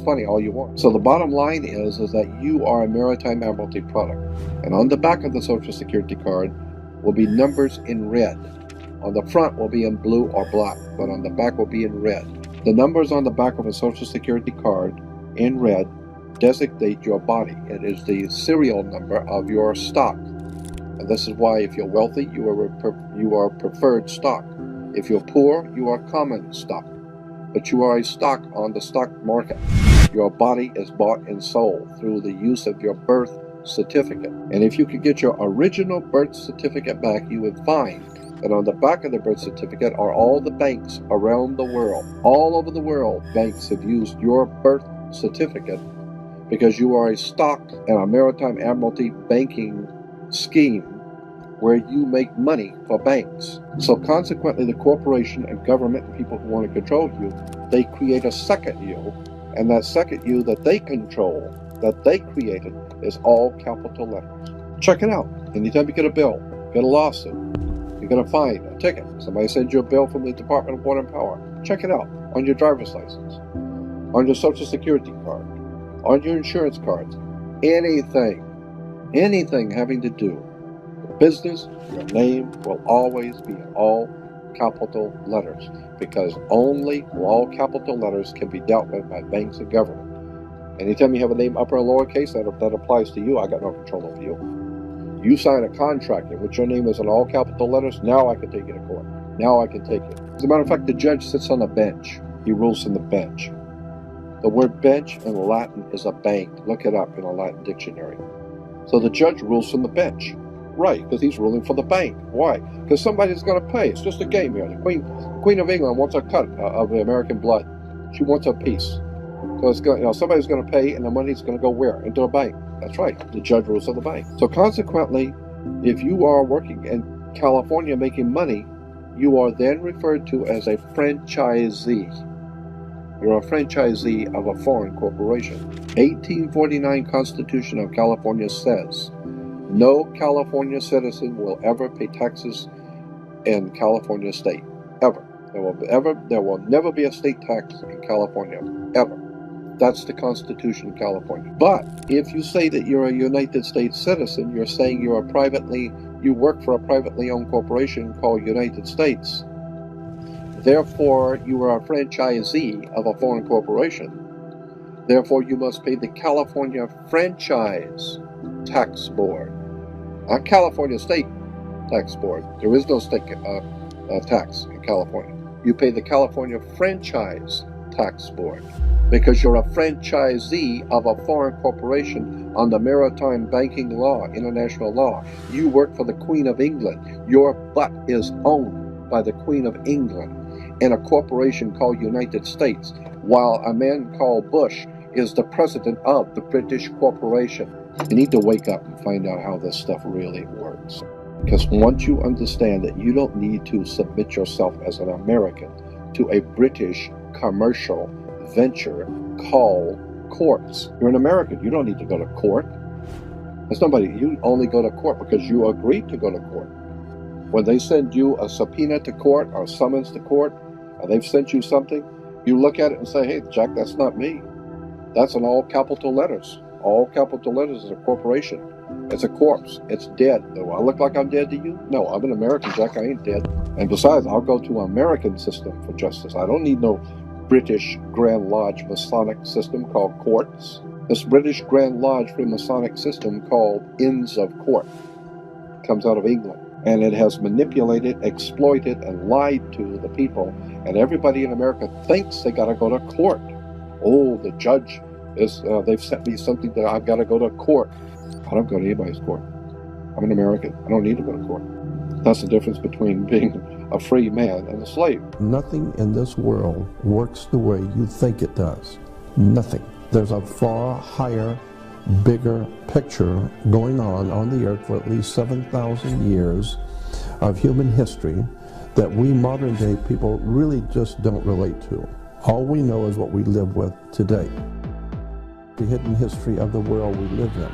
funny all you want. So the bottom line is that you are a Maritime Admiralty product. And on the back of the Social Security card will be numbers in red. On the front will be in blue or black, but on the back will be in red. The numbers on the back of a Social Security card in red designate your body. It is the serial number of your stock. And this is why if you're wealthy, you are preferred stock. If you're poor, you are common stock. But you are a stock on the stock market. Your body is bought and sold through the use of your birth certificate. And if you could get your original birth certificate back, you would find that on the back of the birth certificate are all the banks around the world. All over the world, banks have used your birth certificate because you are a stock in a Maritime Admiralty banking scheme where you make money for banks. So consequently, the corporation and government and people who want to control you, they create a second you, and that second you that they control, that they created, is all capital letters. Check it out. Anytime you get a bill, get a lawsuit, you get a fine, a ticket, somebody sends you a bill from the Department of Water and Power, check it out on your driver's license, on your Social Security card, on your insurance cards, anything having to do with business, your name will always be in all capital letters, because only all capital letters can be dealt with by banks and government. Anytime you have a name upper or lowercase, that applies to you. I got no control over you. You sign a contract in which your name is in all capital letters, now I can take you to court. Now I can take you. As a matter of fact, the judge sits on a bench. He rules from the bench. The word bench in Latin is a bank. Look it up in a Latin dictionary. So the judge rules from the bench. Right, because he's ruling for the bank. Why? Because somebody's going to pay. It's just a game here. The Queen of England wants a cut of the American blood. She wants a piece. So it's going, somebody's going to pay, and the money's going to go where? Into a bank. That's right. The judge rules of the bank. So consequently, if you are working in California making money, you are then referred to as a franchisee. You're a franchisee of a foreign corporation. 1849 Constitution of California says, no California citizen will ever pay taxes in California state, ever. There will never be a state tax in California, ever. That's the Constitution of California. But if you say that you're a United States citizen, you're saying you work for a privately owned corporation called United States. Therefore, you are a franchisee of a foreign corporation. Therefore, you must pay the California Franchise Tax Board. Not California State Tax Board. There is no state tax in California. You pay the California Franchise Tax Board because you're a franchisee of a foreign corporation on the maritime banking law, international law. You work for the Queen of England. Your butt is owned by the Queen of England in a corporation called United States, while a man called Bush is the president of the British corporation. You need to wake up and find out how this stuff really works. Because once you understand that you don't need to submit yourself as an American to a British commercial venture called courts. You're an American. You don't need to go to court. You only go to court because you agreed to go to court. When they send you a subpoena to court or a summons to court, or they've sent you something, you look at it and say, hey, Jack, that's not me. That's in all capital letters. All capital letters is a corporation. It's a corpse. It's dead. Do I look like I'm dead to you? No, I'm an American, Jack. I ain't dead. And besides, I'll go to an American system for justice. I don't need no British Grand Lodge Masonic system called courts. This British Grand Lodge Freemasonic system called Inns of Court comes out of England. And it has manipulated, exploited, and lied to the people. And everybody in America thinks they got to go to court. Oh, the judge they've sent me something that I've got to go to court. I don't go to anybody's court. I'm an American. I don't need to go to court. That's the difference between being a free man and a slave. Nothing in this world works the way you think it does. Nothing. There's a far higher, bigger picture going on the earth for at least 7,000 years of human history that we modern day people really just don't relate to. All we know is what we live with today. The hidden history of the world we live in.